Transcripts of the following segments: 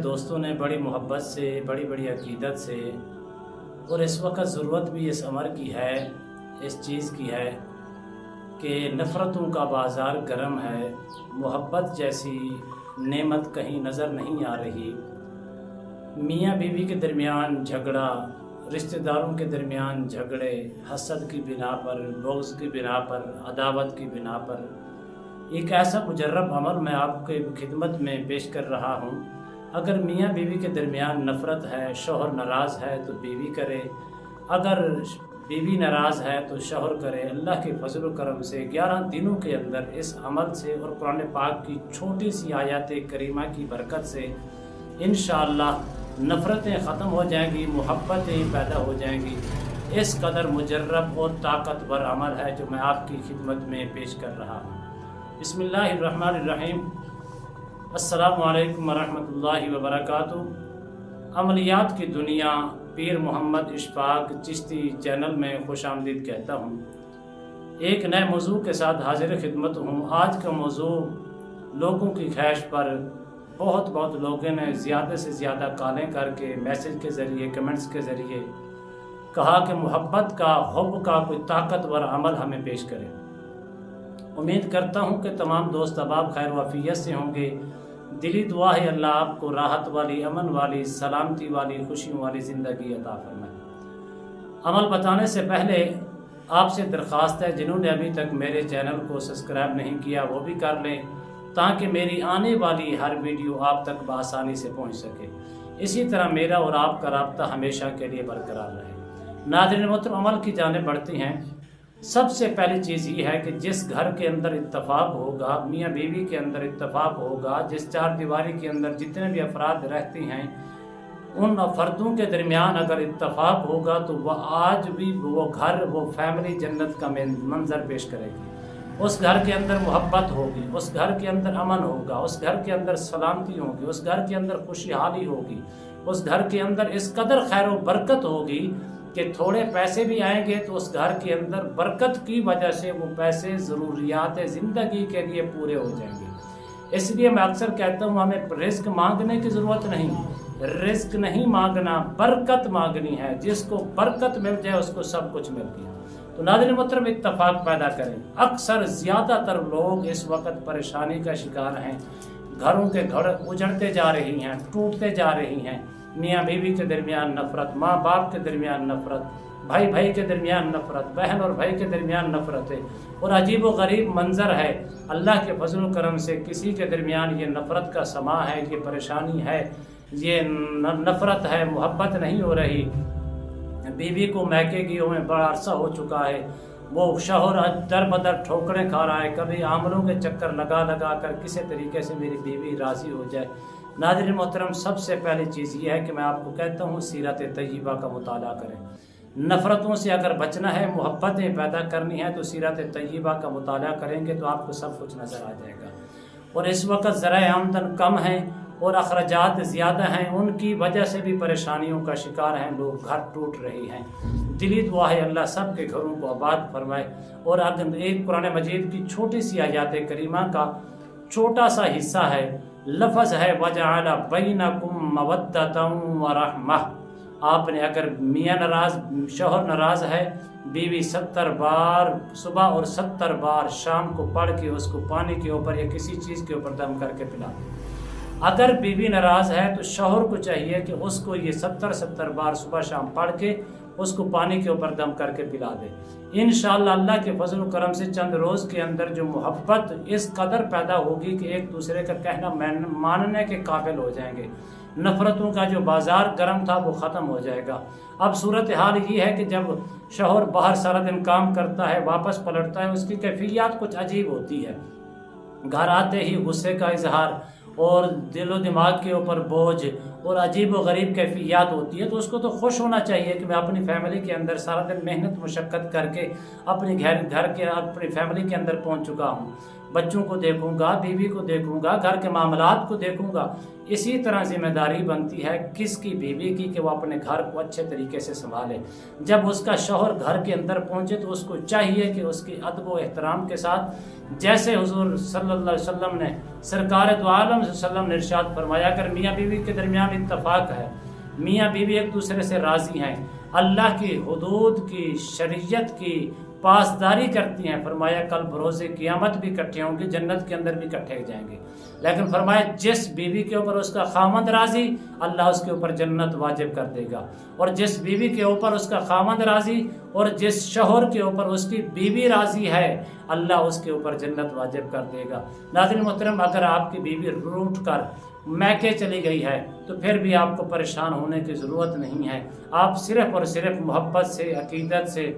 दोस्तों ने बड़ी मोहब्बत से, बड़ी बड़ी अकीदत से, और इस वक्त ज़रूरत भी इस अमर की है, इस चीज़ की है कि नफ़रतों का बाज़ार गर्म है, मोहब्बत जैसी नेमत कहीं नज़र नहीं आ रही। मियाँ बीवी के दरमियान झगड़ा, रिश्तेदारों के दरमियान झगड़े, हसद की बिना पर, बुग़्ज़ की बिना पर, अदावत की बिना पर, एक ऐसा मुजर्रब अमल मैं आपके खिदमत में पेश कर रहा हूँ। अगर मियाँ बीवी के दरमियान नफ़रत है, शौहर नाराज़ है तो बीवी करे, अगर बीवी नाराज़ है तो शौहर करे। अल्लाह के फजल व करम से 11 दिनों के अंदर इस अमल से और कुरान पाक की छोटी सी आयत करीमा की बरकत से इंशाअल्लाह नफ़रतें ख़त्म हो जाएंगी, मोहब्बतें पैदा हो जाएंगी। इस कदर मुजर्रब और ताकतवर अमल है जो मैं आपकी खिदमत में पेश कर रहा हूँ। बिस्मिल्लाहिर्रहमानिर्रहीम। अस्सलामु अलैकुम वरहमतुल्लाहि वबरकातुहू। अमलियात की दुनिया पीर मोहम्मद इशफाक चिश्ती चैनल में खुश आमदीद कहता हूँ। एक नए मौजू के साथ हाजिर खिदमत हूँ। आज का मौजू लोगों की ख्वाहिश पर बहुत लोगों ने ज़्यादा से ज़्यादा कॉलें करके, मैसेज के ज़रिए, कमेंट्स के ज़रिए कहा कि मोहब्बत का, हुब्ब का कोई ताकतवर अमल हमें पेश करें। उम्मीद करता हूँ कि तमाम दोस्त अहबाब खैर वाफियत से होंगे। दिली दुआ है अल्लाह आपको राहत वाली, अमन वाली, सलामती वाली, खुशियों वाली ज़िंदगी अता फरमाए। अमल बताने से पहले आपसे दरख्वास्त है, जिन्होंने अभी तक मेरे चैनल को सब्सक्राइब नहीं किया वो भी कर लें, ताकि मेरी आने वाली हर वीडियो आप तक बआसानी से पहुँच सके। इसी तरह मेरा और आपका राब्ता हमेशा के लिए बरकरार रहे। नाज़रीन मोहतरम, अमल की जानिब बढ़ती हैं। सबसे पहली चीज़ ये है कि जिस घर के अंदर इत्तफाक होगा, मियाँ बीवी के अंदर इत्तफाक होगा, जिस चार दीवारी के अंदर जितने भी अफराद रहते हैं, उन फर्दों के दरमियान अगर इत्तफाक होगा तो वह आज भी वो घर, वो फैमिली जन्नत का मंजर पेश करेगी। उस घर के अंदर मोहब्बत होगी, उस घर के अंदर अमन होगा, उस घर के अंदर सलामती होगी, उस घर के अंदर खुशहाली होगी, उस घर के अंदर इस कदर खैर व बरकत होगी कि थोड़े पैसे भी आएंगे तो उस घर के अंदर बरकत की वजह से वो पैसे ज़रूरियात ज़िंदगी के लिए पूरे हो जाएंगे। इसलिए मैं अक्सर कहता हूँ, हमें रिस्क मांगने की ज़रूरत नहीं, रिस्क नहीं मांगना, बरकत मांगनी है। जिसको बरकत मिल जाए उसको सब कुछ मिल गया। तो नाज़रीन मोहतरम, इत्तफाक पैदा करें। अक्सर ज़्यादातर लोग इस वक्त परेशानी का शिकार हैं। घरों के घर उजड़ते जा रही हैं, टूटते जा रही हैं। मियाँ बीवी के दरमियान नफ़रत, माँ बाप के दरमियान नफ़रत, भाई भाई के दरमियान नफ़रत, बहन और भाई के दरमियान नफ़रत है। और अजीब व गरीब मंज़र है। अल्लाह के फजल करम से किसी के दरमियान ये नफ़रत का समा है, ये परेशानी है, ये नफ़रत है, मोहब्बत नहीं हो रही। बीवी को मैके गए हुए बड़ा अरसा हो चुका है, वो शौहर दर बदर ठोकरें खा रहा है, कभी आमलों के चक्कर लगा कर किसी तरीके से मेरी बीवी राज़ी हो जाए। नाज़रीन मोहतरम, सबसे पहली चीज़ ये है कि मैं आपको कहता हूँ सीरत तय्यबा का मुताला करें। नफ़रतों से अगर बचना है, मोहब्बतें पैदा करनी है तो सीरत तय्यबा का मुताला करेंगे तो आपको सब कुछ नज़र आ जाएगा। और इस वक्त ज़राए आमदन कम हैं और अखराजात ज़्यादा हैं, उनकी वजह से भी परेशानियों का शिकार हैं लोग, घर टूट रही हैं। दिली दुआ है अल्लाह सब के घरों को आबाद फरमाए। और अगर एक कुरान मजीद की छोटी सी आयत करीमा का छोटा सा हिस्सा है, लफ्ज़ है वजअल बैनकुम मवद्दतन व रहमह। आपने अगर मियाँ नाराज़, शौहर नाराज़ है, बीवी 70 बार सुबह और 70 बार शाम को पढ़ के उसको पानी के ऊपर या किसी चीज़ के ऊपर दम करके पिला दे। अगर बीवी नाराज़ है तो शौहर को चाहिए कि उसको ये 70 बार सुबह शाम पढ़ के उसको पानी के ऊपर दम करके पिला दे। इंशाअल्लाह अल्लाह के फजल करम से चंद रोज़ के अंदर जो मोहब्बत इस कदर पैदा होगी कि एक दूसरे का कहना मानने के काबिल हो जाएंगे। नफ़रतों का जो बाज़ार गर्म था वो ख़त्म हो जाएगा। अब सूरत हाल ये है कि जब शौहर बाहर सारा दिन काम करता है, वापस पलटता है, उसकी कैफियत कुछ अजीब होती है। घर आते ही गुस्से का इजहार और दिलो दिमाग के ऊपर बोझ और अजीब व गरीब कैफियत होती है। तो उसको तो खुश होना चाहिए कि मैं अपनी फैमिली के अंदर सारा दिन मेहनत मुशक्क़त करके अपनी घर के अपनी फैमिली के अंदर पहुंच चुका हूं। بچوں کو دیکھوں گا، بیوی کو دیکھوں گا، گھر کے معاملات کو دیکھوں گا۔ اسی طرح ذمہ داری بنتی ہے کس کی؟ بیوی کی، کہ وہ اپنے گھر کو اچھے طریقے سے سنبھالے۔ جب اس کا شوہر گھر کے اندر پہنچے تو اس کو چاہیے کہ اس کی ادب و احترام کے ساتھ، جیسے حضور صلی اللہ علیہ وسلم نے، سرکار دو عالم صلی اللہ علیہ وسلم نے ارشاد فرمایا، اگر میاں بیوی کے درمیان اتفاق ہے، میاں بیوی ایک دوسرے سے راضی ہیں، اللہ کی حدود کی، شریعت کی پاسداری کرتی ہیں، فرمایا کل بروز قیامت بھی اکٹھے ہوں گے، جنت کے اندر بھی اکٹھے جائیں گے۔ لیکن فرمایا جس بیوی کے اوپر اس کا خاوند راضی، اللہ اس کے اوپر جنت واجب کر دے گا، اور جس بیوی کے اوپر اس کا خاوند راضی اور جس شوہر کے اوپر اس کی بیوی راضی ہے، اللہ اس کے اوپر جنت واجب کر دے گا۔ ناظرین محترم، اگر آپ کی بیوی روٹھ کر میکے چلی گئی ہے تو پھر بھی آپ کو پریشان ہونے کی ضرورت نہیں ہے۔ آپ صرف اور صرف محبت سے، عقیدت سے،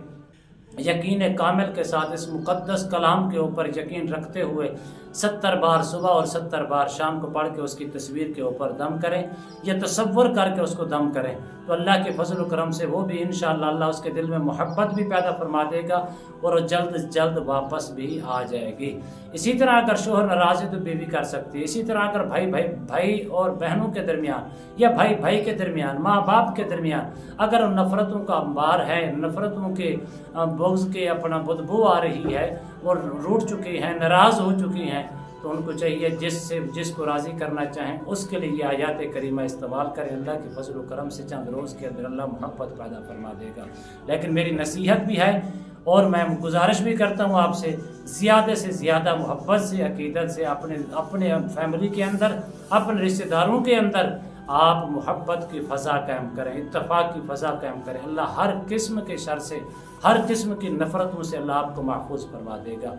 یقین کامل کے ساتھ اس مقدس کلام کے اوپر یقین رکھتے ہوئے 70 بار صبح اور 70 بار شام کو پڑھ کے اس کی تصویر کے اوپر دم کریں، یا تصور کر کے اس کو دم کریں، تو اللہ کے فضل و کرم سے وہ بھی انشاءاللہ اللہ اس کے دل میں محبت بھی پیدا فرما دے گا اور وہ جلد جلد واپس بھی آ جائے گی۔ اسی طرح اگر شوہر ناراض ہے تو بیوی کر سکتی ہے۔ اسی طرح اگر بھائی اور بہنوں کے درمیان، یا بھائی کے درمیان، ماں باپ کے درمیان اگر نفرتوں کا انبار ہے، نفرتوں کے بغض کے اپنا بدبو آ رہی ہے اور روٹ چکی ہیں، ناراض ہو چکی ہیں، تو ان کو چاہیے جس کو راضی کرنا چاہیں اس کے لیے یہ آیات کریمہ استعمال کریں۔ اللہ کے فضل و کرم سے چند روز کے اندر اللہ محبت پیدا فرما دے گا۔ لیکن میری نصیحت بھی ہے اور میں گزارش بھی کرتا ہوں آپ سے، زیادہ سے زیادہ محبت سے، عقیدت سے اپنے فیملی کے اندر، اپنے رشتہ داروں کے اندر آپ محبت کی فضا قائم کریں، اتفاق کی فضا قائم کریں۔ اللہ ہر قسم کے شر سے، ہر قسم کی نفرتوں سے اللہ آپ کو محفوظ فرما دے گا۔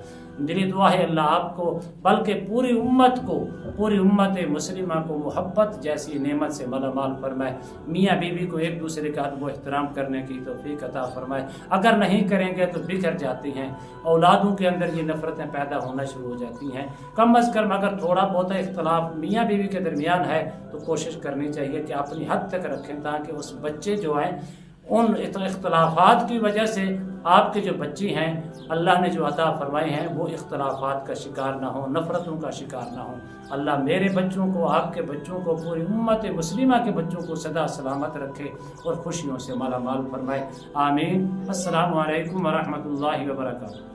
دلی دعا ہے اللہ آپ کو، بلکہ پوری امت مسلمہ کو محبت جیسی نعمت سے مالا مال فرمائے۔ میاں بیوی کو ایک دوسرے کا ادب و احترام کرنے کی توفیق عطا فرمائے۔ اگر نہیں کریں گے تو بکھر جاتی ہیں، اولادوں کے اندر یہ نفرتیں پیدا ہونا شروع ہو جاتی ہیں۔ کم از کم اگر تھوڑا بہت اختلاف میاں بیوی کے درمیان ہے تو کوشش کرنی چاہیے کہ اپنی حد تک رکھیں، تاکہ اس بچے جو ہیں ان اختلافات کی وجہ سے آپ کے جو بچے ہیں اللہ نے جو عطا فرمائے ہیں وہ اختلافات کا شکار نہ ہوں، نفرتوں کا شکار نہ ہوں۔ اللہ میرے بچوں کو، آپ کے بچوں کو، پوری امت مسلمہ کے بچوں کو سدا سلامت رکھے اور خوشیوں سے مالا مال فرمائے۔ آمین۔ السلام علیکم ورحمۃ اللہ وبرکاتہ۔